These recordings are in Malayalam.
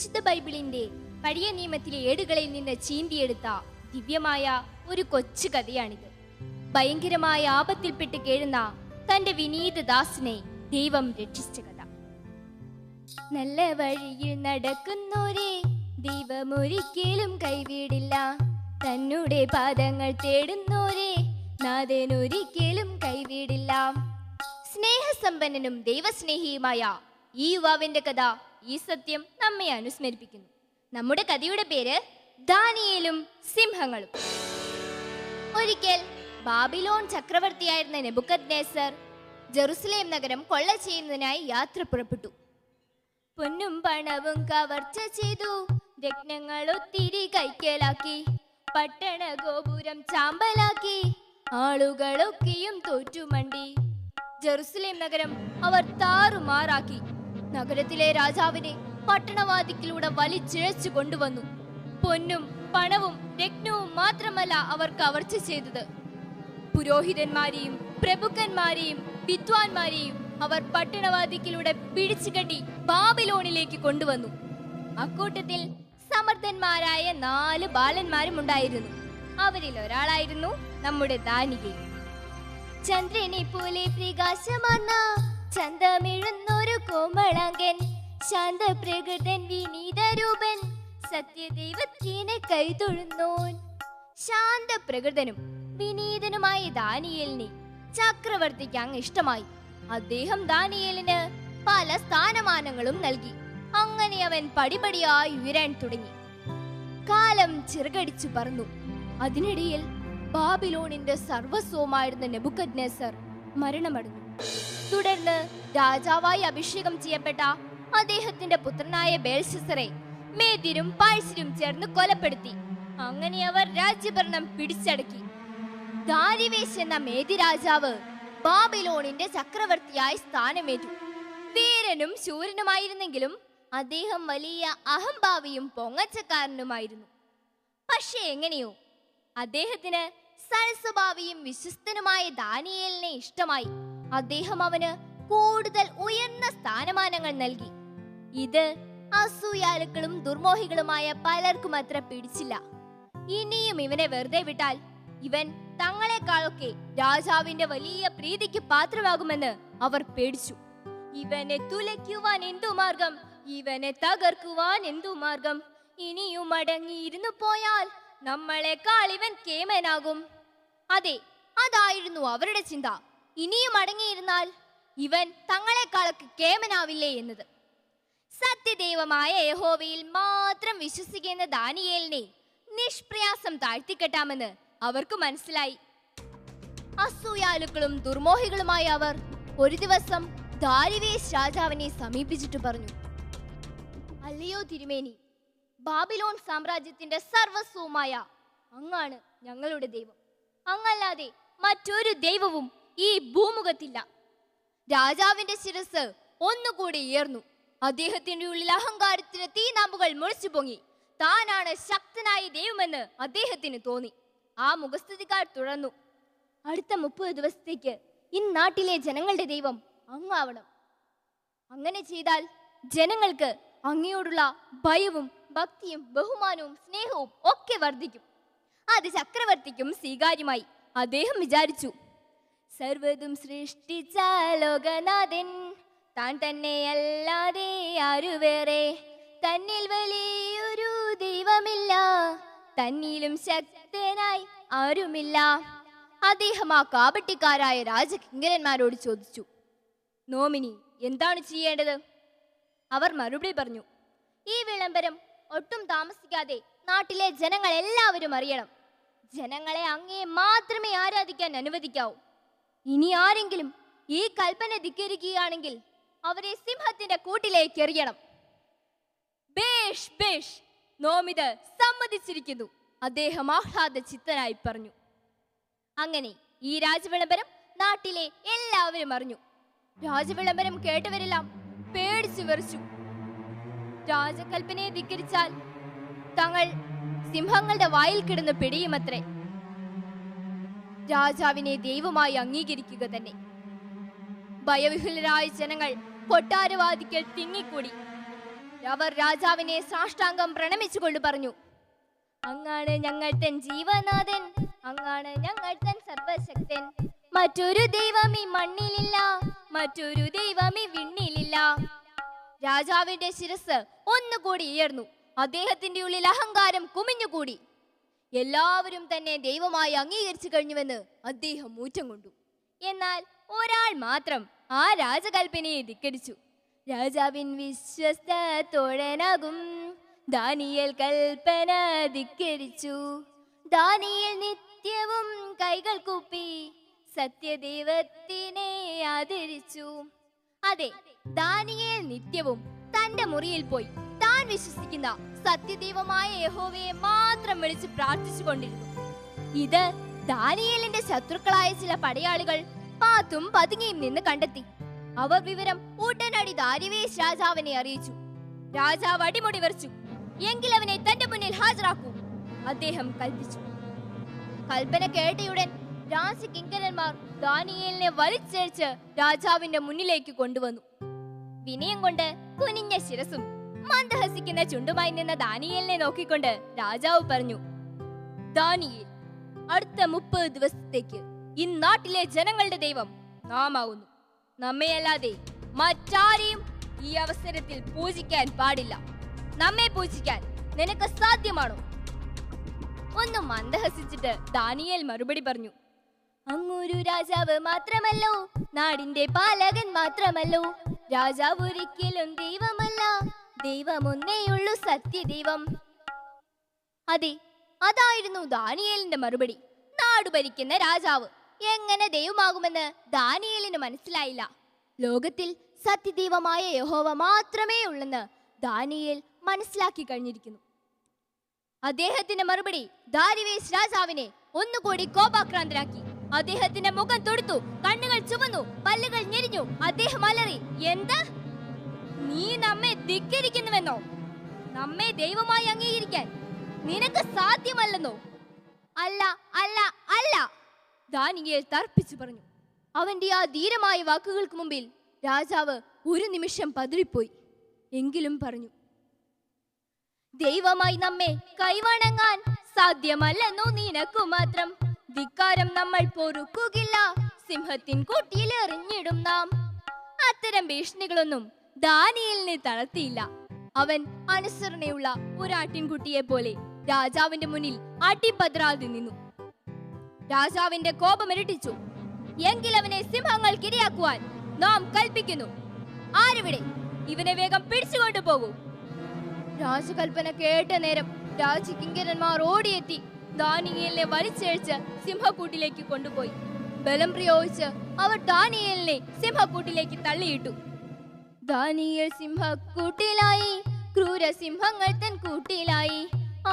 വിശുദ്ധ ബൈബിളിന്റെ പഴയ നിയമത്തിലെ ഏടുകളിൽ നിന്ന് ചീന്തിയെടുത്ത ദിവ്യമായ ഒരു കൊച്ചു കഥയാണിത്. ഭയങ്കരമായ ആപത്തിൽപ്പെട്ട് കേഴുന്ന തന്റെ വിനീത ദാസനെ ദൈവം രക്ഷിച്ച കഥ. നല്ല വഴിയിൽ നടക്കുന്നോരെ ദൈവം ഒരിക്കലും കൈവിടില്ല. തന്നുടെ പാദങ്ങൾ തേടുന്നോരെ നാഥൻ ഒരിക്കലും കൈവിടില്ല. സ്നേഹസമ്പന്നനും ദൈവസ്നേഹിയുമായ ഈ യുവാവിന്റെ കഥ ഈ സത്യം നമ്മെ അനുസ്മരിപ്പിക്കുന്നു. നമ്മുടെ കഥയുടെ പേര് ദാനിയേലും സിംഹങ്ങളും. ഒരിക്കൽ ബാബിലോൺ ചക്രവർത്തിയായിരുന്ന നെബൂഖദ്നേസർ ജെറുസലേം നഗരം കൊള്ള ചെയ്യുന്നതിനായി യാത്ര പുറപ്പെട്ടു. പൊന്നും പണവും കവർച്ച ചെയ്തു, രത്നങ്ങൾ ഒത്തിരി കൈക്കലാക്കി, പട്ടണ ഗോപുരം ചാമ്പലാക്കി, ആളുകളൊക്കെയും തോറ്റുമണ്ടി. ജെറുസലേം നഗരം അവർ താറുമാറാക്കി. നഗരത്തിലെ രാജാവിനെ പട്ടണവാതിക്കിലൂടെ വലിച്ചിഴച്ചു കൊണ്ടുവന്നു. പൊന്നും പണവും രത്നവും മാത്രമല്ല അവർ കവർച്ച ചെയ്തത്, പുരോഹിതന്മാരെയും പ്രഭുക്കന്മാരെയും വിദ്വാൻമാരെയും അവർ പട്ടണവാതിക്കിലൂടെ പിടിച്ചുകെട്ടി ബാബിലോണിലേക്ക് കൊണ്ടുവന്നു. അക്കൂട്ടത്തിൽ സമർത്ഥന്മാരായ 4 ബാലന്മാരും ഉണ്ടായിരുന്നു. അവരിൽ ഒരാളായിരുന്നു നമ്മുടെ ദാനിയേൽ. ചന്ദ്രനെ പോലെ പ്രകാശമാർന്ന ചന്തമിഴുന്നൊരു കോമളാങ്കൻ, ശാന്തപ്രകൃതൻ വിനീതരൂപൻ, സത്യദൈവത്തിനെ കൈതൊഴുന്നോൻ. ശാന്തപ്രകൃതനും വിനീതനുമായ ദാനിയേലിനെ ചക്രവർത്തിക്ക് അങ്ങ് ഇഷ്ടമായി. അദ്ദേഹം ദാനിയേലിന് പല സ്ഥാനമാനങ്ങളും നൽകി. അങ്ങനെ അവൻ പടിപടിയായി ഉയരാൻ തുടങ്ങി. കാലം ചിറകടിച്ചു പറന്നു. അതിനിടയിൽ ബാബിലോണിന്റെ സർവസ്വമായിരുന്ന നെബൂഖദ്നേസർ മരണമടഞ്ഞു. തുടർന്ന് രാജാവായി അഭിഷേകം ചെയ്യപ്പെട്ട അദ്ദേഹത്തിന്റെ പുത്രനായ ബേൽശസ്സറെ മേദ്യരും പാഴ്സ്യരും ചേർന്ന് കൊലപ്പെടുത്തി. അങ്ങനെ അവർ രാജ്യഭരണം പിടിച്ചടക്കി. ദാരിവേശ് എന്ന മേദ്യ രാജാവ് ബാബിലോണിന്റെ ചക്രവർത്തിയായി സ്ഥാനമേറ്റു. വീരനും ശൂരനുമായിരുന്നെങ്കിലും അദ്ദേഹം വലിയ അഹംഭാവിയും പൊങ്ങച്ചക്കാരനുമായിരുന്നു. പക്ഷേ എങ്ങനെയോ അദ്ദേഹത്തിന് സൽസ്വഭാവിയും വിശ്വസ്തനുമായ ദാനിയേലിനെ ഇഷ്ടമായി. അദ്ദേഹം അവന് കൂടുതൽ ഉയർന്ന സ്ഥാനമാനങ്ങൾ നൽകി. ഇത് അസൂയാലുക്കളും ദുർമോഹികളുമായ പലർക്കും അത്ര പിടിച്ചില്ല. ഇനിയും ഇവനെ വെറുതെ വിട്ടാൽ ഇവൻ തങ്ങളെക്കാളൊക്കെ രാജാവിന്റെ വലിയ പ്രീതിക്ക് പാത്രമാകുമെന്ന് അവർ പേടിച്ചു. ഇവനെ തുലയ്ക്കുവാൻ എന്തു മാർഗം, ഇവനെ തകർക്കുവാൻ എന്തു മാർഗം, ഇനിയും അടങ്ങിയിരുന്നു പോയാൽ നമ്മളെക്കാൾ ഇവൻ കേമനാകും. അതെ, അതായിരുന്നു അവരുടെ ചിന്ത. ഇനിയും അടങ്ങിയിരുന്നാൽ ഇവൻ തങ്ങളെക്കാളൊക്കെ കേമനാവില്ലേ എന്നത്. സത്യദൈവമായ യഹോവയിൽ മാത്രം വിശ്വസിക്കുന്ന ദാനിയേലിനെ നിഷ്പ്രയാസം താഴ്ത്തിക്കെട്ടാമെന്ന് അവർക്ക് മനസ്സിലായി. അസൂയാലുക്കളും ദുർമോഹികളുമായ അവർ ഒരു ദിവസം ദാരിവേശ് രാജാവിനെ സമീപിച്ചിട്ട് പറഞ്ഞു, അല്ലയോ തിരുമേനി, ബാബിലോൺ സാമ്രാജ്യത്തിന്റെ സർവസ്വമായ അങ്ങാണ് ഞങ്ങളുടെ ദൈവം. അങ്ങല്ലാതെ മറ്റൊരു ദൈവവും ഈ ഭൂമുഖത്തില്ല. രാജാവിന്റെ ശിരസ് ഒന്നുകൂടി ഉയർന്നു. അദ്ദേഹത്തിന്റെ ഉള്ളിൽ അഹങ്കാരത്തിന് തീനാമ്പുകൾ മുളച്ചു പൊങ്ങി. താനാണ് ശക്തനായ ദൈവമെന്ന് അദ്ദേഹത്തിന് തോന്നി. ആ മുഖസ്തുതിക്കാർ തുടർന്നു, അടുത്ത 30 ദിവസത്തേക്ക് ഇന്നാട്ടിലെ ജനങ്ങളുടെ ദൈവം അങ്ങാവണം. അങ്ങനെ ചെയ്താൽ ജനങ്ങൾക്ക് അങ്ങയോടുള്ള ഭയവും ഭക്തിയും ബഹുമാനവും സ്നേഹവും ഒക്കെ വർദ്ധിക്കും. അത് ചക്രവർത്തിക്കും സ്വീകാര്യമായി. അദ്ദേഹം വിചാരിച്ചു, സർവ്വതും സൃഷ്ടിച്ച ലോകനാഥൻ താൻ തന്നെയല്ലാതെ ആരു വേറെ, തന്നിൽ വലിയൊരു ദൈവമില്ല, തന്നിലും ശക്തനായി ആരുമില്ല. അദ്ദേഹം ആ കാപട്യക്കാരായ രാജകിങ്കരന്മാരോട് ചോദിച്ചു, നോമിനി എന്താണ് ചെയ്യേണ്ടത്? അവർ മറുപടി പറഞ്ഞു, ഈ വിളംബരം ഒട്ടും താമസിക്കാതെ നാട്ടിലെ ജനങ്ങൾ എല്ലാവരും അറിയണം. ജനങ്ങളെ അങ്ങയെ മാത്രമേ ആരാധിക്കാൻ അനുവദിക്കാവൂ. ഇനി ആരെങ്കിലും ഈ കൽപ്പന ധിക്കരിക്കുകയാണെങ്കിൽ അവരെ സിംഹത്തിന്റെ കൂട്ടിലേക്ക് എറിയണം. ബേഷ് ബേഷ്, നോമിത് സമ്മതിച്ചിരിക്കുന്നു, അദ്ദേഹം ആഹ്ലാദ ചിത്തനായി പറഞ്ഞു. അങ്ങനെ ഈ രാജവിളംബരം നാട്ടിലെ എല്ലാവരും അറിഞ്ഞു. രാജവിളംബരം കേട്ടവരെല്ലാം പേടിച്ചു വിറച്ചു. രാജകൽപ്പനയെ ധിക്കരിച്ചാൽ തങ്ങൾ സിംഹങ്ങളുടെ വായിൽ കിടന്ന് പിടിയുമത്രേ. രാജാവിനെ ദൈവമായി അംഗീകരിക്കുക തന്നെ. ഭയവിഹുലരായ ജനങ്ങൾ കൊട്ടാരവാതിക്കൽ തിങ്ങിക്കൂടി. അവർ രാജാവിനെ സാഷ്ടാംഗം പ്രണമിച്ചുകൊണ്ട് പറഞ്ഞു, അങ്ങാണ് ഞങ്ങൾ തൻ ജീവനാഥൻ, അങ്ങാണ് ഞങ്ങൾ തൻ സർവശക്തൻ. മറ്റൊരു ദൈവം ഈ മണ്ണിലില്ല, മറ്റൊരു ദൈവം ഈ വിണ്ണിലില്ല. രാജാവിന്റെ ശിരസ് ഒന്നുകൂടി ഉയർന്നു. അദ്ദേഹത്തിന്റെ ഉള്ളിൽ അഹങ്കാരം കുമിഞ്ഞുകൂടി. എല്ലാവരും തന്നെ ദൈവമായി അംഗീകരിച്ചു കഴിഞ്ഞുവെന്ന് അദ്ദേഹം ഊറ്റം കൊണ്ടു. എന്നാൽ ഒരാൾ മാത്രം ആ രാജകൽപ്പനയെ ധിക്കരിച്ചു. രാജാവിൻ വിശ്വസ്ത തോഴനാകും ദാനിയേൽ കൽപ്പന ധിക്കരിച്ചു. ദാനിയേൽ നിത്യവും കൈകൾ കൂപ്പി സത്യദൈവത്തിനെ ആദരിച്ചു. അതെ, ദാനിയേൽ നിത്യവും തന്റെ മുറിയിൽ പോയി താൻ വിശ്വസിക്കുന്ന സത്യദൈവമായ യഹോവയെ മാത്രം വിളിച്ച് പ്രാർത്ഥിച്ചു കൊണ്ടിരുന്നു. ഇത് ദാനിയേലിന്റെ ശത്രുക്കളായ ചില പടയാളികൾ പാത്തും പതുങ്ങിയും നിന്ന് കണ്ടെത്തി. അവർ വിവരം ഉടനടി ദാരിവേശ് രാജാവിനെ അറിയിച്ചു. രാജാവ് അടിമുടി വിറച്ചു. എങ്കിൽ അവനെ തന്റെ മുന്നിൽ ഹാജരാക്കൂ, അദ്ദേഹം കൽപ്പിച്ചു. കൽപ്പന കേട്ടയുടൻ രാജകിങ്കരന്മാർ ദാനിയേലിനെ വലിച്ചഴിച്ച് രാജാവിന്റെ മുന്നിലേക്ക് കൊണ്ടുവന്നു. വിനയം കൊണ്ട് കുനിഞ്ഞ ശിരസും മന്ദഹസിക്കുന്ന ചുണ്ടുമായി നിന്ന ദാനിയേലിനെ നോക്കിക്കൊണ്ട് രാജാവ് പറഞ്ഞു, ദാനിയേൽ, അടുത്ത 30 ദിവസത്തേക്ക് ഈ നാട്ടിലെ ജനങ്ങളുടെ ദൈവം നാം ആവുന്നു. നമ്മെയല്ലാതെ മറ്റാരെയും ഈ അവസരത്തിൽ പൂജിക്കാൻ പാടില്ല. നമ്മെ പൂജിക്കാൻ നിനക്ക് സാധ്യമാണോ? ഒന്ന് മന്ദഹസിച്ചിട്ട് ദാനിയേൽ മറുപടി പറഞ്ഞു, അങ്ങൊരു രാജാവ് മാത്രമല്ലോ, നാടിന്റെ പാലകൻ മാത്രമല്ലോ. രാജാവ് ഒരിക്കലും ദൈവമല്ല, ദൈവം ഒന്നേയുള്ളൂ, സത്യദൈവം. അതെ, അതായിരുന്നു ദാനിയേലിന്റെ മറുപടി. നാട് ഭരിക്കുന്ന രാജാവ് എങ്ങനെ ദൈവമാകുമെന്ന് ദാനിയേലിന് മനസ്സിലായില്ല. ലോകത്തിൽ സത്യദൈവമായ യഹോവ മാത്രമേ ഉള്ളെന്ന് ദാനിയേൽ മനസ്സിലാക്കി കഴിഞ്ഞിരിക്കുന്നു. അദ്ദേഹത്തിന്റെ മറുപടി ദാരിവേശ് രാജാവിനെ ഒന്നുകൂടി കോപാക്രാന്തരാക്കി. അദ്ദേഹത്തിന്റെ മുഖം തൊടുത്തു, കണ്ണുകൾ ചുവന്നു, പല്ലുകൾ ഞെരിഞ്ഞു. അദ്ദേഹം അലറി, എന്താ, നീ നമ്മെ ധിക്കരിക്കുന്നുവെന്നോ? നമ്മെ ദൈവമായി അംഗീകരിക്കാൻ നിനക്ക് സാധ്യമല്ലെന്നോ? അല്ല അല്ല അല്ല, ദാനിയേൽ തർപ്പിച്ചു പറഞ്ഞു. അവന്റെ ആ ധീരമായ വാക്കുകൾക്ക് മുമ്പിൽ രാജാവ് ഒരു നിമിഷം പതറിപ്പോയി. എങ്കിലും പറഞ്ഞു, ദൈവമായി നമ്മെ കൈവണങ്ങാൻ സാധ്യമല്ലെന്നോ നിനക്കു മാത്രം. ധിക്കാരം നമ്മൾ പൊറുക്കുകയില്ല, സിംഹത്തിൻ കൂട്ടിയിൽ എറിഞ്ഞിടും നാം. അത്തരം ഭീഷണികളൊന്നും ദാനിയേലിനെ തളർത്തിയില്ല. അവൻ അനുസരണയുള്ള ഒരാട്ടിൻകുട്ടിയെ പോലെ രാജാവിന്റെ മുന്നിൽ അടിപതറാതെ നിന്നു. രാജാവിന്റെ കോപം ഇരട്ടിച്ചു. എങ്കിൽ അവനെ സിംഹങ്ങൾക്ക് ഇരയാക്കുവാൻ നാം കൽപ്പിക്കുന്നു. ആരിവിടെ? ഇവനെ വേഗം പിടിച്ചുകൊണ്ടു പോകൂ. രാജകൽപ്പന കേട്ട നേരം രാജകിങ്കരന്മാർ ഓടിയെത്തി ദാനിയേലിനെ വലിച്ചഴിച്ച് സിംഹക്കൂട്ടിലേക്ക് കൊണ്ടുപോയി. ബലം പ്രയോഗിച്ച് അവർ ദാനിയേലിനെ സിംഹക്കൂട്ടിലേക്ക് തള്ളിയിട്ടു. ദാനിയേൽ സിംഹക്കൂട്ടിലായി, ക്രൂരസിംഹങ്ങൾ തൻ കൂട്ടിലായി.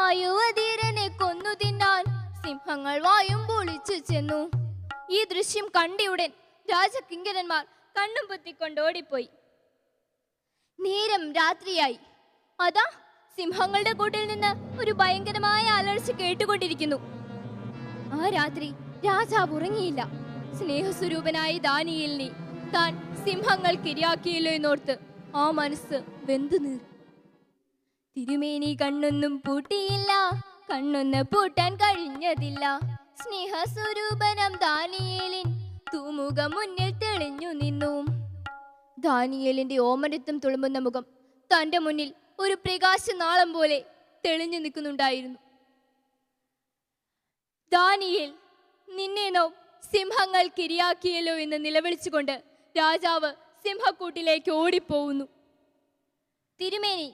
ആ യുവധീരനെ കൊന്നു തിന്നാൻ സിംഹങ്ങൾ വായും പൊളിച്ചു ചെന്നു. ഈ ദൃശ്യം കണ്ടയുടൻ രാജകിങ്കരന്മാർ കണ്ണും പൊത്തിക്കൊണ്ട് ഓടിപ്പോയി. നേരം രാത്രിയായി. അതാ സിംഹങ്ങളുടെ കൂട്ടിൽ നിന്ന് ഒരു ഭയങ്കരമായ അലർച്ച കേട്ടുകൊണ്ടിരിക്കുന്നു. ആ രാത്രി രാജാവ് ഉറങ്ങിയില്ല. സ്നേഹസ്വരൂപനായ ദാനിയേലിനെ താൻ സിംഹങ്ങൾക്ക് ഇരയാക്കിയല്ലോ എന്നോർത്ത് ആ മനസ്സ് വെന്തു നീറി. തിരുമേനി കണ്ണൊന്നും പൂട്ടിയില്ല, കണ്ണൊന്ന് പൂട്ടാൻ കഴിഞ്ഞതില്ല. സ്നേഹസ്വരൂപനം ദാനിയേലിൻ തൂമുഖം മുന്നിൽ തെളിഞ്ഞു നിന്നു. ദാനിയേലിന്റെ ഓമനത്വം തുളുമ്പുന്ന മുഖം തന്റെ മുന്നിൽ ഒരു പ്രകാശനാളം പോലെ തെളിഞ്ഞു നിൽക്കുന്നുണ്ടായിരുന്നു. ദാനിയേൽ, നിന്നെ നാം സിംഹങ്ങൾക്ക് ഇരയാക്കിയല്ലോ എന്ന് നിലവിളിച്ചുകൊണ്ട് രാജാവ് സിംഹക്കൂട്ടിലേക്ക് ഓടിപ്പോകുന്നു. തിരുമേനി,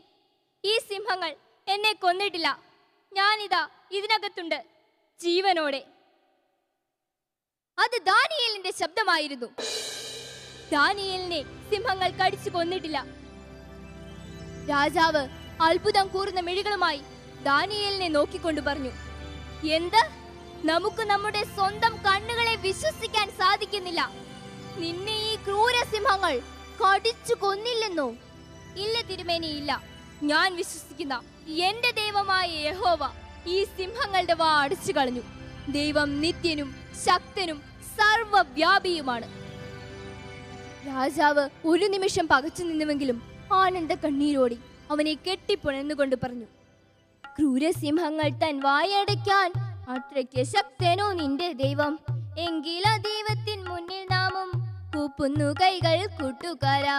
ഈ സിംഹങ്ങൾ എന്നെ കൊന്നിട്ടില്ല. ഞാനിതാ ഇതിനകത്തുണ്ട്, ജീവനോടെ. അത് ദാനിയേലിന്റെ ശബ്ദമായിരുന്നു. ദാനിയേലിനെ സിംഹങ്ങൾ കടിച്ചു കൊന്നിട്ടില്ല. രാജാവ് അത്ഭുതം കൂറുന്ന മിഴികളുമായി ദാനിയേലിനെ നോക്കിക്കൊണ്ട് പറഞ്ഞു, എന്ത്? നമുക്ക് നമ്മുടെ സ്വന്തം കണ്ണുകളെ വിശ്വസിക്കാൻ സാധിക്കുന്നില്ല. നിന്നെ ഈ ക്രൂരസിംഹങ്ങൾ കടിച്ചു കൊന്നില്ലെന്നോ? ഇല്ല തിരുമേനി, ഇല്ല. ഞാൻ വിശ്വസിക്കുന്ന എന്റെ ദൈവമായ യഹോവ ഈ സിംഹങ്ങളുടെ വാ അടിച്ചു കളഞ്ഞു. ദൈവം നിത്യനും ശക്തനും സർവവ്യാപിയുമാണ്. രാജാവ് ഒരു നിമിഷം പകച്ചു നിന്നുവെങ്കിലും ആനന്ദ കണ്ണീരോടി അവനെ കെട്ടിപ്പുണർന്നുകൊണ്ട് പറഞ്ഞു, ക്രൂരസിംഹങ്ങൾ തൻ വായടയ്ക്കാൻ അത്രയ്ക്ക് ശക്തനോ നിന്റെ ദൈവം? എങ്കിൽ ആ ദൈവത്തിൻ മുന്നിൽ നാമും കൂപ്പുന്നു കൈകൾ കൂട്ടുകാരാ.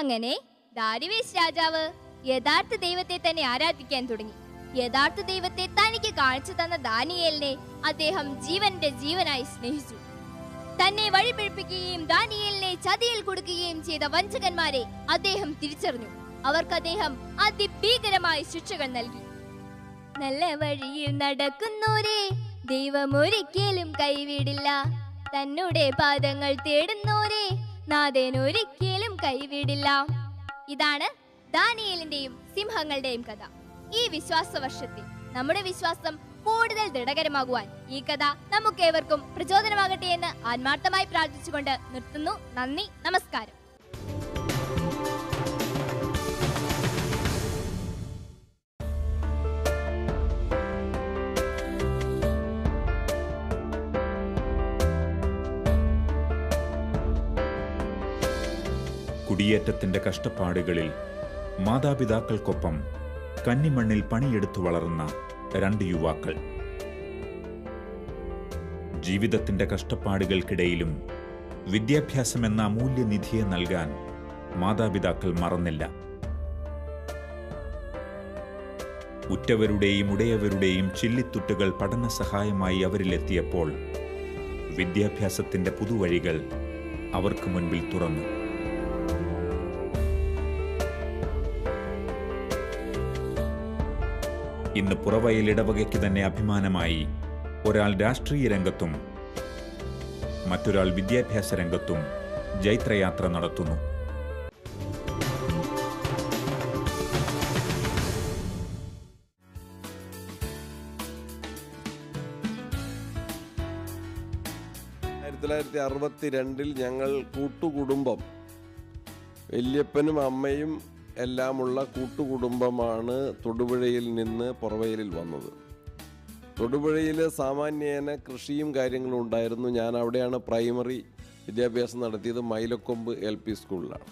അങ്ങനെ ദാരിവേശ് രാജാവ് യഥാർത്ഥ ദൈവത്തെ തന്നെ ആരാധിക്കാൻ തുടങ്ങി. യഥാർത്ഥ ദൈവത്തെ തനിക്ക് കാണിച്ചു തന്ന ദാനിയേലിനെ അദ്ദേഹം ജീവന്റെ ജീവനായി സ്നേഹിച്ചു. തന്നെ വഴിപിഴപ്പിക്കുകയും ദാനിയേലിനെ ചതിയിൽ കൊടുക്കുകയും ചെയ്ത വഞ്ചകന്മാരെ അദ്ദേഹം തിരിച്ചറിഞ്ഞു. അവർക്ക് അദ്ദേഹം അതിഭീകരമായ ശിക്ഷകൾ നൽകി. നല്ല വഴിയിൽ നടക്കുന്നോരെ ദൈവം ഒരിക്കലും കൈവിടില്ല. തന്നുടെ പാദങ്ങൾ തേടുന്നോരെ നാഥൻ ഒരിക്കലും കൈവിടില്ല. ഇതാണ് ദാനിയേലിന്റെയും സിംഹങ്ങളുടെയും കഥ. ഈ വിശ്വാസ വർഷത്തിൽ നമ്മുടെ വിശ്വാസം കൂടുതൽ ദൃഢകരമാകുവാൻ ഈ കഥ നമുക്കേവർക്കും പ്രചോദനമാകട്ടെ എന്ന് ആത്മാർത്ഥമായി പ്രാർത്ഥിച്ചുകൊണ്ട് നിർത്തുന്നു. നന്ദി, നമസ്കാരം. കുടിയേറ്റത്തിന്റെ കഷ്ടപ്പാടുകളിൽ മാതാപിതാക്കൾക്കൊപ്പം കന്നിമണ്ണിൽ പണിയെടുത്തു വളർന്ന 2 യുവാക്കൾ. ജീവിതത്തിന്റെ കഷ്ടപ്പാടുകൾക്കിടയിലും വിദ്യാഭ്യാസമെന്ന അമൂല്യനിധിയെ നൽകാൻ മാതാപിതാക്കൾ മറന്നില്ല. ഉറ്റവരുടെയും ഉടയവരുടെയും ചില്ലിത്തുട്ടുകൾ പഠന സഹായമായി അവരിലെത്തിയപ്പോൾ വിദ്യാഭ്യാസത്തിന്റെ പുതുവഴികൾ അവർക്ക് മുൻപിൽ തുറന്നു. ഇന്ന് പുറവയൽ ഇടവകയ്ക്ക് തന്നെ അഭിമാനമായി ഒരാൾ രാഷ്ട്രീയ രംഗത്തും മറ്റൊരാൾ വിദ്യാഭ്യാസ രംഗത്തും ജൈത്രയാത്ര നടത്തുന്നു. ഞങ്ങൾ കൂട്ടുകുടുംബം, വല്യപ്പനും അമ്മയും എല്ലാമുള്ള കൂട്ടുകുടുംബമാണ് തൊടുപുഴയിൽ നിന്ന് പുറവയലിൽ വന്നത്. തൊടുപുഴയിൽ സാമാന്യേന കൃഷിയും കാര്യങ്ങളും ഉണ്ടായിരുന്നു. ഞാൻ അവിടെയാണ് പ്രൈമറി വിദ്യാഭ്യാസം നടത്തിയത്. മൈലക്കൊമ്പ് LP സ്കൂളിലാണ്.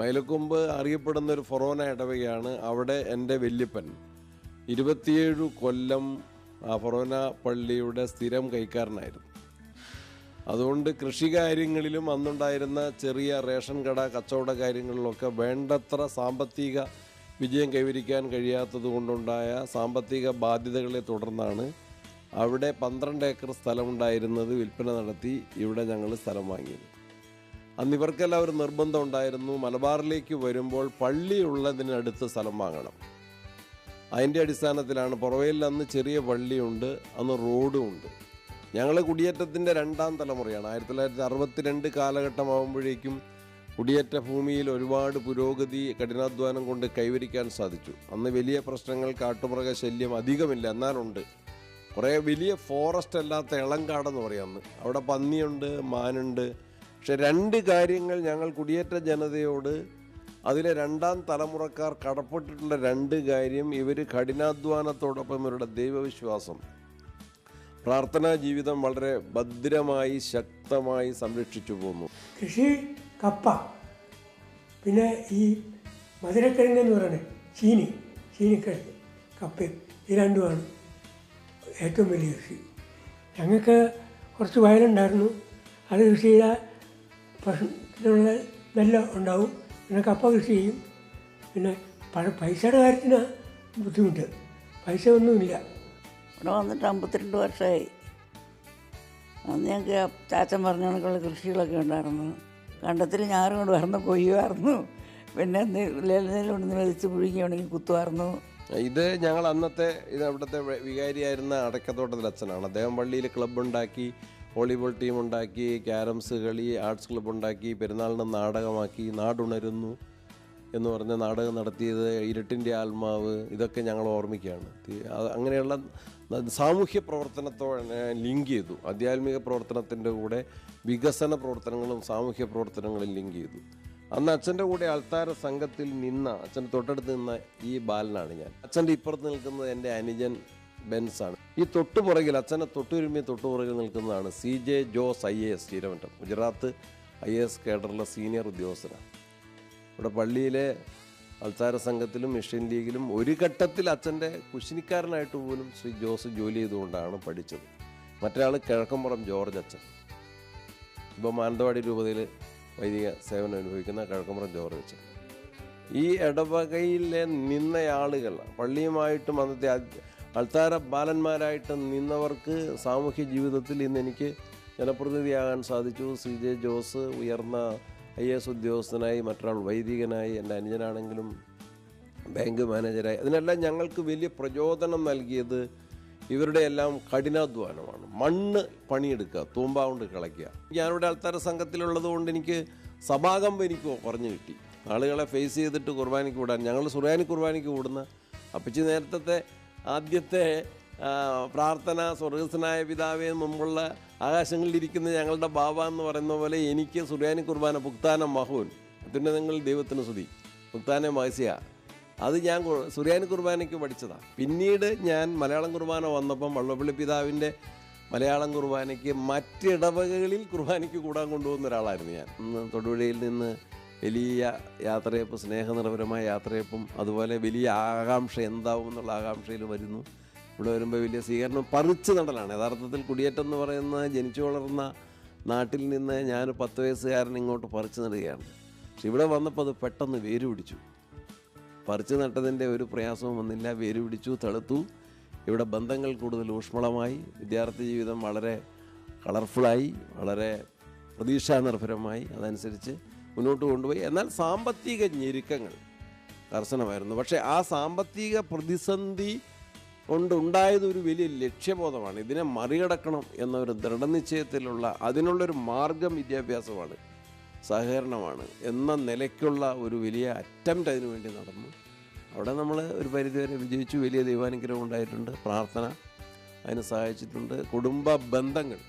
മൈലക്കൊമ്പ് അറിയപ്പെടുന്ന ഒരു ഫൊറോന ഇടവകയാണ്. അവിടെ എൻ്റെ വല്യപ്പൻ 27 കൊല്ലം ആ ഫൊറോന പള്ളിയുടെ സ്ഥിരം കൈക്കാരനായിരുന്നു. അതുകൊണ്ട് കൃഷി കാര്യങ്ങളിലും അന്നുണ്ടായിരുന്ന ചെറിയ റേഷൻ കട കച്ചവട കാര്യങ്ങളിലൊക്കെ വേണ്ടത്ര സാമ്പത്തിക വിജയം കൈവരിക്കാൻ കഴിയാത്തത് കൊണ്ടുണ്ടായ സാമ്പത്തിക ബാധ്യതകളെ തുടർന്നാണ് അവിടെ 12 ഏക്കർ സ്ഥലമുണ്ടായിരുന്നത് വിൽപ്പന നടത്തി ഇവിടെ ഞങ്ങൾ സ്ഥലം വാങ്ങിയത്. അന്ന് ഇവർക്കെല്ലാം ഒരു നിർബന്ധം ഉണ്ടായിരുന്നു, മലബാറിലേക്ക് വരുമ്പോൾ പള്ളിയുള്ളതിനടുത്ത് സ്ഥലം വാങ്ങണം. അതിൻ്റെ അടിസ്ഥാനത്തിലാണ് പുറവയിൽ അന്ന് ചെറിയ പള്ളിയുണ്ട്, അന്ന് റോഡും ഉണ്ട്. ഞങ്ങൾ കുടിയേറ്റത്തിൻ്റെ 2ാം തലമുറയാണ്. 1962 കാലഘട്ടമാകുമ്പോഴേക്കും കുടിയേറ്റ ഭൂമിയിൽ ഒരുപാട് പുരോഗതി കഠിനാധ്വാനം കൊണ്ട് കൈവരിക്കാൻ സാധിച്ചു. അന്ന് വലിയ പ്രശ്നങ്ങൾ, കാട്ടുമൃഗ ശല്യം അധികമില്ല, എന്നാലുണ്ട്. കുറേ വലിയ ഫോറസ്റ്റ് അല്ലാത്ത ഇളങ്കാടെന്ന് പറയാം. അന്ന് അവിടെ പന്നിയുണ്ട്, മാനുണ്ട്. പക്ഷെ 2 കാര്യങ്ങൾ ഞങ്ങൾ കുടിയേറ്റ ജനതയോട്, അതിലെ 2ാം തലമുറക്കാർ കടപ്പെട്ടിട്ടുള്ള 2 കാര്യം, ഇവർ കഠിനാധ്വാനത്തോടൊപ്പം ഇവരുടെ ദൈവവിശ്വാസം, പ്രാർത്ഥനാ ജീവിതം വളരെ ഭദ്രമായി ശക്തമായി സംരക്ഷിച്ചു പോന്നു. കൃഷി കപ്പ, പിന്നെ ഈ മധുരക്കിഴങ്ങ് എന്ന് പറയുന്നത് ചീനിക്കിഴങ്ങ്, കപ്പയും, ഈ 2മാണ് ഏറ്റവും വലിയ കൃഷി. ഞങ്ങൾക്ക് കുറച്ച് വയലുണ്ടായിരുന്നു. അത് കൃഷി ചെയ്താൽ ഭക്ഷണത്തിനുള്ള നെല്ല് ഉണ്ടാവും. പിന്നെ കപ്പ കൃഷി ചെയ്യും. പിന്നെ പൈസയുടെ കാര്യത്തിന് ബുദ്ധിമുട്ട്, പൈസ ഒന്നുമില്ല. ഇവിടെ വന്നിട്ട് 52 വർഷമായി. അന്ന് ഞങ്ങൾക്ക് ചാച്ചൻ പറഞ്ഞ കണക്കുള്ള കൃഷികളൊക്കെ ഉണ്ടായിരുന്നു. കണ്ടത്തിൽ ഞാറും കൊണ്ട് വരണം, കൊയ്യുമായിരുന്നു. പിന്നെ നെല്ലുകൊണ്ടൊന്ന് മെതിച്ച് പുഴുങ്ങിയാണെങ്കിൽ കുത്തുമായിരുന്നു. ഇത് ഞങ്ങൾ അന്നത്തെ അവിടുത്തെ വികാരിയായിരുന്ന അടക്കത്തോട്ടത്തിൽ അച്ഛനാണ്. അദ്ദേഹം പള്ളിയിൽ ക്ലബ്ബ് ഉണ്ടാക്കി, വോളിബോൾ ടീം ഉണ്ടാക്കി, ക്യാരംസ് കളി, ആർട്സ് ക്ലബ്ബ് ഉണ്ടാക്കി, പെരുന്നാളിന് നാടകമാക്കി, നാടുണരുന്നു എന്ന് പറഞ്ഞ നാടകം നടത്തിയത്, ഇരുട്ടിൻ്റെ ആത്മാവ്, ഇതൊക്കെ ഞങ്ങൾ ഓർമ്മിക്കുകയാണ്. അങ്ങനെയുള്ള സാമൂഹ്യ പ്രവർത്തനത്തോടെ ലിങ്ക് ചെയ്തു. ആധ്യാത്മിക പ്രവർത്തനത്തിൻ്റെ കൂടെ വികസന പ്രവർത്തനങ്ങളും സാമൂഹ്യ പ്രവർത്തനങ്ങളും ലിങ്ക് ചെയ്തു. അന്ന് അച്ഛൻ്റെ കൂടെ അൾത്താര സംഘത്തിൽ അച്ഛൻ്റെ തൊട്ടടുത്ത് നിന്ന ഈ ബാലനാണ് ഞാൻ. അച്ഛൻ്റെ ഇപ്പുറത്ത് നിൽക്കുന്നത് എൻ്റെ അനുജൻ ബെൻസാണ്. ഈ തൊട്ടുപുറകിൽ, അച്ഛനെ തൊട്ടുരുമി തൊട്ടുപുറകിൽ നിൽക്കുന്നതാണ് CJ Jose IAS, Cheeramattam, Gujarat IAS കേഡറിലെ സീനിയർ ഉദ്യോഗസ്ഥനാണ്. ഇവിടെ പള്ളിയിലെ അൾത്താര സംഘത്തിലും മിഷൻ ലീഗിലും ഒരു ഘട്ടത്തിൽ അച്ഛൻ്റെ കുശിനിക്കാരനായിട്ട് പോലും ശ്രീ ജോസ് ജോലി ചെയ്തുകൊണ്ടാണ് പഠിച്ചത്. മറ്റൊരാൾ കിഴക്കമ്പുറം ജോർജ് അച്ഛൻ, ഇപ്പോൾ മാനന്തവാടി രൂപതയിൽ വൈദിക സേവനം അനുഭവിക്കുന്ന കിഴക്കമ്പുറം ജോർജ് അച്ഛൻ. ഈ ഇടവകയിലെ നിന്നയാളുകൾ പള്ളിയുമായിട്ടും അന്നത്തെ അൾത്താര ബാലന്മാരായിട്ട് നിന്നവർക്ക് സാമൂഹ്യ ജീവിതത്തിൽ ഇന്ന് എനിക്ക് ജനപ്രതിനിധിയാകാൻ സാധിച്ചു. CJ ജോസ് ഉയർന്ന IAS ഉദ്യോഗസ്ഥനായി, മറ്റൊരാൾ വൈദികനായി, എൻ്റെ അനുജനാണെങ്കിലും ബാങ്ക് മാനേജരായി. അതിനെല്ലാം ഞങ്ങൾക്ക് വലിയ പ്രചോദനം നൽകിയത് ഇവരുടെ എല്ലാം കഠിനാധ്വാനമാണ്. മണ്ണ് പണിയെടുക്കുക, തൂമ്പ കൊണ്ട് കളയ്ക്കുക. ഞാനിവിടെ അൾത്താര സംഘത്തിലുള്ളത് കൊണ്ട് എനിക്ക് സഭാകമ്പം എനിക്ക് കുറഞ്ഞു കിട്ടി. ആളുകളെ ഫേസ് ചെയ്തിട്ട് കുർബാനയ്ക്ക് വിടാൻ. ഞങ്ങൾ സുറിയാനി കുർബാനയ്ക്ക് കൂടുന്ന അപ്പച്ചി നേരത്തെ ആദ്യത്തെ പ്രാർത്ഥന സ്വർഗസ്ഥനായ പിതാവേ മുമ്പുള്ള ആകാശങ്ങളിലിരിക്കുന്ന ഞങ്ങളുടെ ബാബ എന്ന് പറയുന്ന പോലെ എനിക്ക് സുറിയാനി കുർബാന പുക്താന മഹോൻ അത്യുന്നതങ്ങൾ ദൈവത്തിന് സ്തുതി പുക്താനെ മഹസ്യ അത് ഞാൻ സുറിയാനി കുർബാനയ്ക്ക് പഠിച്ചതാണ്. പിന്നീട് ഞാൻ മലയാളം കുർബാന വന്നപ്പം വള്ളപ്പള്ളി പിതാവിൻ്റെ മലയാളം കുർബാനയ്ക്ക് മറ്റിടവകകളിൽ കുർബാനയ്ക്ക് കൂടാൻ കൊണ്ടുപോകുന്ന ഒരാളായിരുന്നു ഞാൻ. തൊടുപുഴയിൽ നിന്ന് വലിയ യാത്രയപ്പം, സ്നേഹനിർഭരമായ യാത്രയപ്പം, അതുപോലെ വലിയ ആകാംക്ഷ എന്താവും എന്നുള്ള ആകാംക്ഷയിൽ വരുന്നു. ഇവിടെ വരുമ്പോൾ വലിയ സ്വീകരണം, പറിച്ചു നടലാണ്. യഥാർത്ഥത്തിൽ കുടിയേറ്റം എന്ന് പറയുന്ന ജനിച്ചു വളർന്ന നാട്ടിൽ നിന്ന് ഞാൻ 10 വയസ്സുകാരൻ ഇങ്ങോട്ട് പറിച്ചു നടുകയാണ്. പക്ഷെ ഇവിടെ വന്നപ്പോൾ അത് പെട്ടെന്ന് വേര് പിടിച്ചു. പറിച്ചു നട്ടതിൻ്റെ ഒരു പ്രയാസവും വന്നില്ല. വേര് പിടിച്ചു, തളുത്തു. ഇവിടെ ബന്ധങ്ങൾ കൂടുതൽ ഊഷ്മളമായി. വിദ്യാർത്ഥി ജീവിതം വളരെ കളർഫുള്ളായി, വളരെ പ്രതീക്ഷാനിർഭരമായി. അതനുസരിച്ച് മുന്നോട്ട് കൊണ്ടുപോയി. എന്നാൽ സാമ്പത്തിക ഞെരുക്കങ്ങൾ കർശനമായിരുന്നു. പക്ഷേ ആ സാമ്പത്തിക പ്രതിസന്ധി കൊണ്ടുണ്ടായത് ഒരു വലിയ ലക്ഷ്യബോധമാണ്. ഇതിനെ മറികടക്കണം എന്നൊരു ദൃഢനിശ്ചയത്തിലുള്ള അതിനുള്ളൊരു മാർഗം വിദ്യാഭ്യാസമാണ്, സഹകരണമാണ് എന്ന നിലയ്ക്കുള്ള ഒരു വലിയ അറ്റംപ്റ്റ് അതിനു വേണ്ടി നടന്നു. അവിടെ നമ്മൾ ഒരു പരിധിവരെ വിജയിച്ചു. വലിയ ദൈവാനുഗ്രഹം ഉണ്ടായിട്ടുണ്ട്. പ്രാർത്ഥന അതിന് സഹായിച്ചിട്ടുണ്ട്. കുടുംബ ബന്ധങ്ങൾ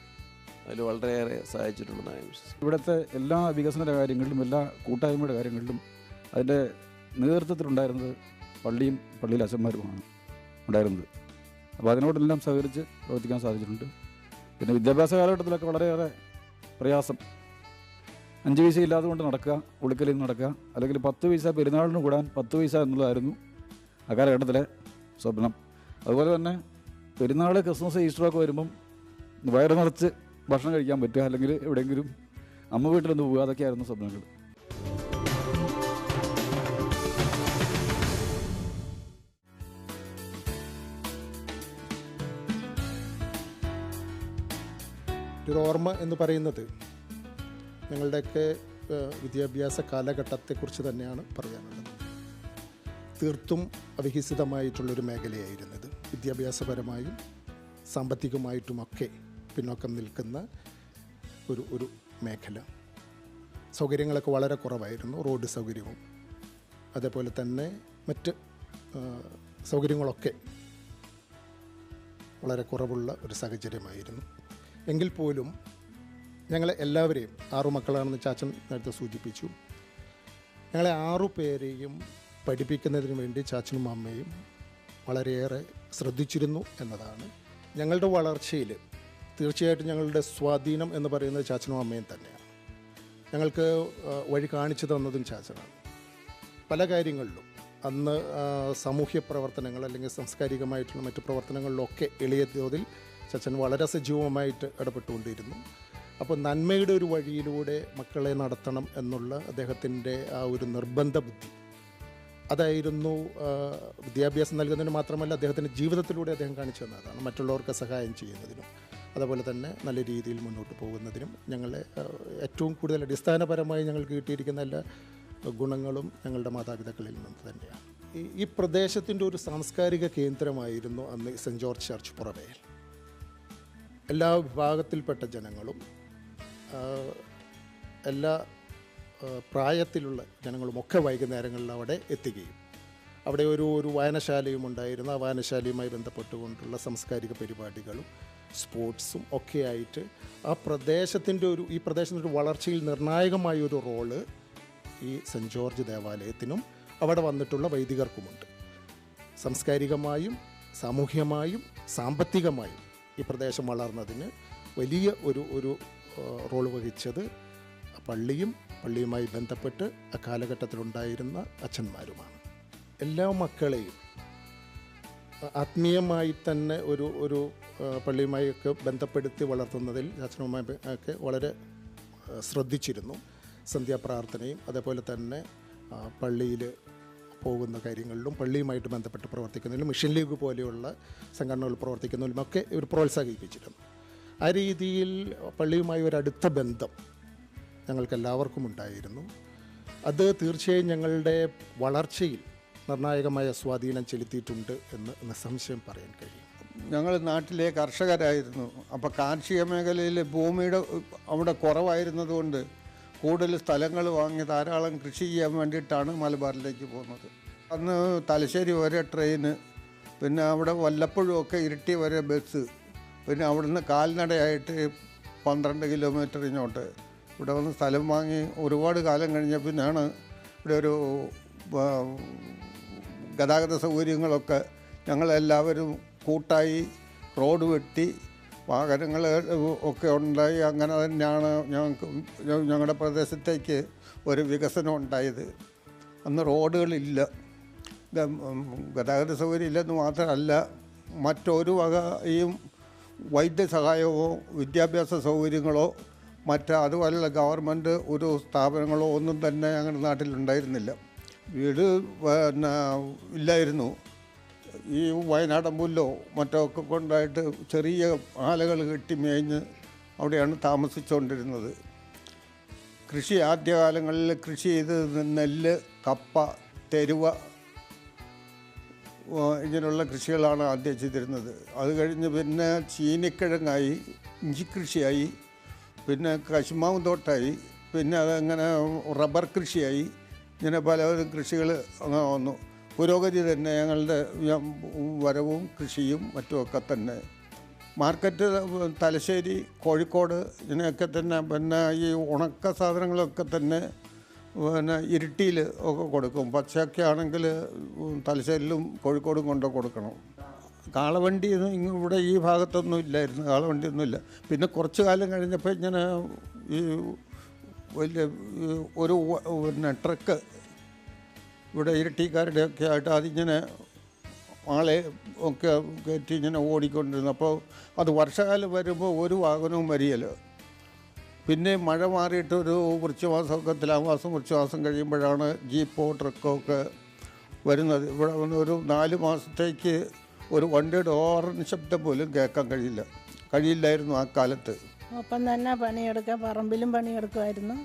അതിൽ വളരെയേറെ സഹായിച്ചിട്ടുണ്ടെന്നാണ് ഞാൻ വിശ്വസിക്കുന്നത്. ഇവിടുത്തെ എല്ലാ വികസന കാര്യങ്ങളിലും എല്ലാ കൂട്ടായ്മയുടെ കാര്യങ്ങളിലും അതിൻ്റെ നേതൃത്വത്തിലുണ്ടായിരുന്നത് പള്ളിയും പള്ളിയിലെ അച്ഛന്മാരുമാണ് ഉണ്ടായിരുന്നത്. അപ്പോൾ അതിനോടെല്ലാം സഹകരിച്ച് പ്രവർത്തിക്കാൻ സാധിച്ചിട്ടുണ്ട്. പിന്നെ വിദ്യാഭ്യാസ കാലഘട്ടത്തിലൊക്കെ വളരെയേറെ പ്രയാസം. 5 പൈസ ഇല്ലാതെ കൊണ്ട് നടക്കുക, ഉളിക്കലിൽ നടക്കുക, അല്ലെങ്കിൽ 10 പൈസ പെരുന്നാളിന് കൂടാൻ 10 പൈസ എന്നുള്ളതായിരുന്നു ആ കാലഘട്ടത്തിലെ സ്വപ്നം. അതുപോലെ തന്നെ പെരുന്നാൾ, ക്രിസ്മസ്, ഈസ്റ്ററൊക്കെ വരുമ്പം വയറ് നിറച്ച് ഭക്ഷണം കഴിക്കാൻ പറ്റുക, അല്ലെങ്കിൽ എവിടെയെങ്കിലും അമ്മ വീട്ടിലൊന്ന് പോകുക, അതൊക്കെയായിരുന്നു സ്വപ്നങ്ങൾ. ഒരു ഓർമ്മ എന്ന് പറയുന്നത് ഞങ്ങളുടെയൊക്കെ വിദ്യാഭ്യാസ കാലഘട്ടത്തെക്കുറിച്ച് തന്നെയാണ് പറയാനുള്ളത്. തീർത്തും അവികസിതമായിട്ടുള്ളൊരു മേഖലയായിരുന്നത്. വിദ്യാഭ്യാസപരമായും സാമ്പത്തികമായിട്ടുമൊക്കെ പിന്നോക്കം നിൽക്കുന്ന ഒരു മേഖല. സൗകര്യങ്ങളൊക്കെ വളരെ കുറവായിരുന്നു. റോഡ് സൗകര്യവും അതേപോലെ തന്നെ മറ്റ് സൗകര്യങ്ങളൊക്കെ വളരെ കുറവുള്ള ഒരു സാഹചര്യമായിരുന്നു. എങ്കിൽ പോലും ഞങ്ങളെ എല്ലാവരെയും 6 മക്കളാണെന്ന് ചാച്ചൻ നേരത്തെ സൂചിപ്പിച്ചു. ഞങ്ങളെ 6 പേരെയും പഠിപ്പിക്കുന്നതിന് വേണ്ടി ചാച്ചനും അമ്മയും വളരെയേറെ ശ്രദ്ധിച്ചിരുന്നു എന്നതാണ്. ഞങ്ങളുടെ വളർച്ചയിൽ തീർച്ചയായിട്ടും ഞങ്ങളുടെ സ്വാധീനം എന്ന് പറയുന്നത് ചാച്ചനും അമ്മയും തന്നെയാണ്. ഞങ്ങൾക്ക് വഴി കാണിച്ചു തന്നതും ചാച്ചനാണ്. പല കാര്യങ്ങളിലും അന്ന് സാമൂഹ്യ പ്രവർത്തനങ്ങൾ അല്ലെങ്കിൽ സാംസ്കാരികമായിട്ടുള്ള മറ്റു പ്രവർത്തനങ്ങളിലൊക്കെ എളിയ തോതിൽ ചാച്ചൻ വളരെ സജീവമായിട്ട് ഇടപെട്ടുകൊണ്ടിരുന്നു. അപ്പോൾ നന്മയുടെ ഒരു വഴിയിലൂടെ മക്കളെ നടത്തണം എന്നുള്ള അദ്ദേഹത്തിൻ്റെ ആ ഒരു നിർബന്ധ ബുദ്ധി അതായിരുന്നു വിദ്യാഭ്യാസം നൽകുന്നതിന് മാത്രമല്ല അദ്ദേഹത്തിൻ്റെ ജീവിതത്തിലൂടെ അദ്ദേഹം കാണിച്ചു തന്നതാണ്. മറ്റുള്ളവർക്ക് സഹായം ചെയ്യുന്നതിനും അതുപോലെ തന്നെ നല്ല രീതിയിൽ മുന്നോട്ട് പോകുന്നതിനും ഞങ്ങളെ ഏറ്റവും കൂടുതൽ അടിസ്ഥാനപരമായി ഞങ്ങൾക്ക് കിട്ടിയിരിക്കുന്ന എല്ലാ ഗുണങ്ങളും ഞങ്ങളുടെ മാതാപിതാക്കളിൽ നിന്ന് തന്നെയാണ്. ഈ പ്രദേശത്തിൻ്റെ ഒരു സാംസ്കാരിക കേന്ദ്രമായിരുന്നു അന്ന് സെൻറ്റ് ജോർജ് ചർച്ച് പുറവേൽ. എല്ലാ വിഭാഗത്തിൽപ്പെട്ട ജനങ്ങളും എല്ലാ പ്രായത്തിലുള്ള ജനങ്ങളുമൊക്കെ വൈകുന്നേരങ്ങളിൽ അവിടെ എത്തുകയും അവിടെ ഒരു വായനശാലയും ഉണ്ടായിരുന്നു. ആ വായനശാലയുമായി ബന്ധപ്പെട്ടുകൊണ്ടുള്ള സാംസ്കാരിക പരിപാടികളും സ്പോർട്സും ഒക്കെ ആയിട്ട് ഈ പ്രദേശത്തിൻ്റെ വളർച്ചയിൽ നിർണായകമായ ഒരു റോള് ഈ സെൻറ്റ് ജോർജ് ദേവാലയത്തിനും അവിടെ വന്നിട്ടുള്ള വൈദികർക്കുമുണ്ട്. സാംസ്കാരികമായും സാമൂഹ്യമായും സാമ്പത്തികമായും ഈ പ്രദേശം വളർന്നതിന് വലിയ ഒരു റോൾ വഹിച്ചത് പള്ളിയുമായി ബന്ധപ്പെട്ട് ആ കാലഘട്ടത്തിലുണ്ടായിരുന്ന അച്ഛന്മാരുമാണ്. എല്ലാ മക്കളെയും ആത്മീയമായി തന്നെ ഒരു പള്ളിയുമായൊക്കെ ബന്ധപ്പെടുത്തി വളർത്തുന്നതിൽ അച്ഛനമ്മ ഒക്കെ വളരെ ശ്രദ്ധിച്ചിരുന്നു. സന്ധ്യാപ്രാർത്ഥനയും അതേപോലെ തന്നെ പള്ളിയിൽ പോകുന്ന കാര്യങ്ങളിലും പള്ളിയുമായിട്ട് ബന്ധപ്പെട്ട് പ്രവർത്തിക്കുന്നതിലും മിഷൻ ലീഗ് പോലെയുള്ള സംഘടനകൾ പ്രവർത്തിക്കുന്നതിലുമൊക്കെ ഇവർ പ്രോത്സാഹിപ്പിച്ചിരുന്നു. ആ രീതിയിൽ പള്ളിയുമായി ഒരടുത്ത ബന്ധം ഞങ്ങൾക്കെല്ലാവർക്കും ഉണ്ടായിരുന്നു. അത് തീർച്ചയായും ഞങ്ങളുടെ വളർച്ചയിൽ നിർണായകമായ സ്വാധീനം ചെലുത്തിയിട്ടുണ്ട് എന്ന് നിസ്സംശയം പറയാൻ കഴിയും. ഞങ്ങൾ നാട്ടിലെ കർഷകരായിരുന്നു. അപ്പോൾ കാർഷിക മേഖലയിൽ ഭൂമിയുടെ അവിടെ കുറവായിരുന്നതുകൊണ്ട് കൂടുതൽ സ്ഥലങ്ങൾ വാങ്ങി ധാരാളം കൃഷി ചെയ്യാൻ വേണ്ടിയിട്ടാണ് മലബാറിലേക്ക് പോകുന്നത്. അന്ന് തലശ്ശേരി വരെ ട്രെയിന്, പിന്നെ അവിടെ വല്ലപ്പോഴും ഒക്കെ ഇരിട്ടി വരെ ബസ്, പിന്നെ അവിടുന്ന് കാൽനടയായിട്ട് 12 കിലോമീറ്റർ ഇങ്ങോട്ട് ഇവിടെ വന്ന് സ്ഥലം വാങ്ങി ഒരുപാട് കാലം കഴിഞ്ഞ പിന്നാണ് ഇവിടെ ഒരു ഗതാഗത സൗകര്യങ്ങളൊക്കെ ഞങ്ങളെല്ലാവരും കൂട്ടായി റോഡ് വെട്ടി വാഹനങ്ങൾ ഒക്കെ ഉണ്ടായി. അങ്ങനെ തന്നെയാണ് ഞങ്ങളുടെ പ്രദേശത്തേക്ക് ഒരു വികസനം ഉണ്ടായത്. അന്ന് റോഡുകളില്ല, ഗതാഗത സൗകര്യം ഇല്ലെന്ന് മാത്രമല്ല, മറ്റൊരു വകയും വൈദ്യസഹായമോ വിദ്യാഭ്യാസ സൗകര്യങ്ങളോ അതുപോലുള്ള ഗവൺമെൻറ് ഒരു സ്ഥാപനങ്ങളോ ഒന്നും തന്നെ ഞങ്ങളുടെ നാട്ടിലുണ്ടായിരുന്നില്ല. വീട് പിന്നെ ഇല്ലായിരുന്നു. ഈ വയനാടമ്പുല്ലോ മറ്റോ ഒക്കെ കൊണ്ടായിട്ട് ചെറിയ ആലകൾ കെട്ടി മേഞ്ഞ് അവിടെയാണ് താമസിച്ചുകൊണ്ടിരുന്നത്. കൃഷി ആദ്യകാലങ്ങളിൽ കൃഷി ചെയ്ത് നെല്ല്, കപ്പ, തെരുവ ഇങ്ങനെയുള്ള കൃഷികളാണ് ആദ്യം ചെയ്തിരുന്നത്. അത് കഴിഞ്ഞ് പിന്നെ ചീനിക്കിഴങ്ങായി, ഇഞ്ചിക്കൃഷിയായി, പിന്നെ കശുമാവ് തോട്ടായി, പിന്നെ അതങ്ങനെ റബ്ബർ കൃഷിയായി, ഇങ്ങനെ പലതരം കൃഷികൾ അങ്ങനെ വന്നു. പുരോഗതി തന്നെ ഞങ്ങളുടെ വരവും കൃഷിയും മറ്റുമൊക്കെ തന്നെ. മാർക്കറ്റ് തലശ്ശേരി, കോഴിക്കോട് ഇങ്ങനെയൊക്കെ തന്നെ. പിന്നെ ഈ ഉണക്ക സാധനങ്ങളൊക്കെ തന്നെ പിന്നെ ഇരിട്ടിയിൽ ഒക്കെ കൊടുക്കും. പച്ചയൊക്കെ ആണെങ്കിൽ തലശ്ശേരിയിലും കോഴിക്കോടും കൊണ്ട് കൊടുക്കണം. കാളവണ്ടി ഇവിടെ ഈ ഭാഗത്തൊന്നും ഇല്ലായിരുന്നു, കാളവണ്ടിയൊന്നുമില്ല. പിന്നെ കുറച്ച് കാലം കഴിഞ്ഞപ്പോൾ ഇങ്ങനെ ഈ വലിയ ഒരു പിന്നെ ട്രക്ക് ഇവിടെ ഇരട്ടിക്കാരുടെയൊക്കെ ആയിട്ട് അതിങ്ങനെ ആളെ ഒക്കെ കയറ്റി ഇങ്ങനെ ഓടിക്കൊണ്ടിരുന്നു. അപ്പോൾ അത് വർഷകാലം വരുമ്പോൾ ഒരു വാഹനവും വരികയില്ല. പിന്നെ മഴ മാറിയിട്ട് ഒരു വൃശ്ചികമാസമൊക്കെ, തുലാമാസം വൃശ്ചികമാസം കഴിയുമ്പോഴാണ് ജീപ്പോ ട്രക്കോ ഒക്കെ വരുന്നത്. ഇവിടെ വന്ന് ഒരു 4 മാസത്തേക്ക് ഒരു വണ്ടിയുടെ ഹോറൻ ശബ്ദം പോലും കേൾക്കാൻ കഴിയില്ലായിരുന്നു ആ കാലത്ത്. ഒപ്പം തന്നെ പണിയെടുക്കുക, പറമ്പിലും പണിയെടുക്കുമായിരുന്നു,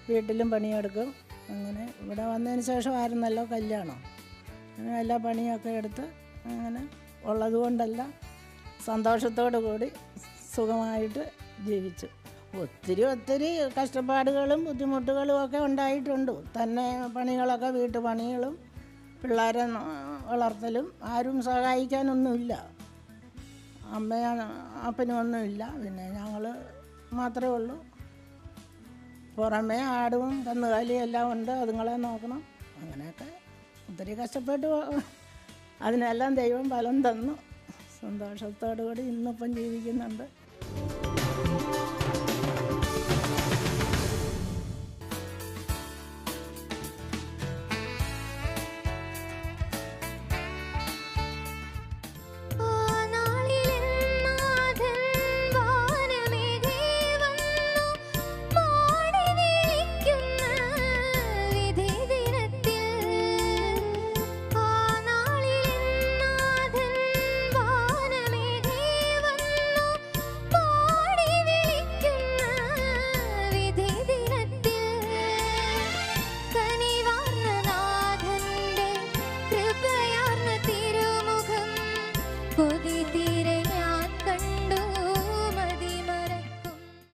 വീട്ടിലും പണിയെടുക്കും. അങ്ങനെ ഇവിടെ വന്നതിന് ശേഷമായിരുന്നല്ലോ കല്യാണം. അങ്ങനെ എല്ലാ പണിയൊക്കെ എടുത്ത് അങ്ങനെ ഉള്ളതുകൊണ്ടല്ല സന്തോഷത്തോടു കൂടി സുഖമായിട്ട് ജീവിച്ചു. ഒത്തിരി കഷ്ടപ്പാടുകളും ബുദ്ധിമുട്ടുകളും ഒക്കെ ഉണ്ടായിട്ടുണ്ട്. തന്നെ പണികളൊക്കെ, വീട്ടുപണികളും പിള്ളേരെ വളർത്തലും ആരും സഹായിക്കാനൊന്നുമില്ല. അമ്മയും അപ്പനും ഒന്നുമില്ല. പിന്നെ ഞങ്ങൾ മാത്രമേ ഉള്ളൂ. പുറമേ ആടും കന്നുകാലിയും എല്ലാം ഉണ്ട്, അതുങ്ങളെ നോക്കണം. അങ്ങനെയൊക്കെ ഒത്തിരി കഷ്ടപ്പെട്ടു. അതിനെല്ലാം ദൈവം ഫലം തന്നു. സന്തോഷത്തോടു കൂടി ഇന്നിപ്പം ജീവിക്കുന്നുണ്ട്.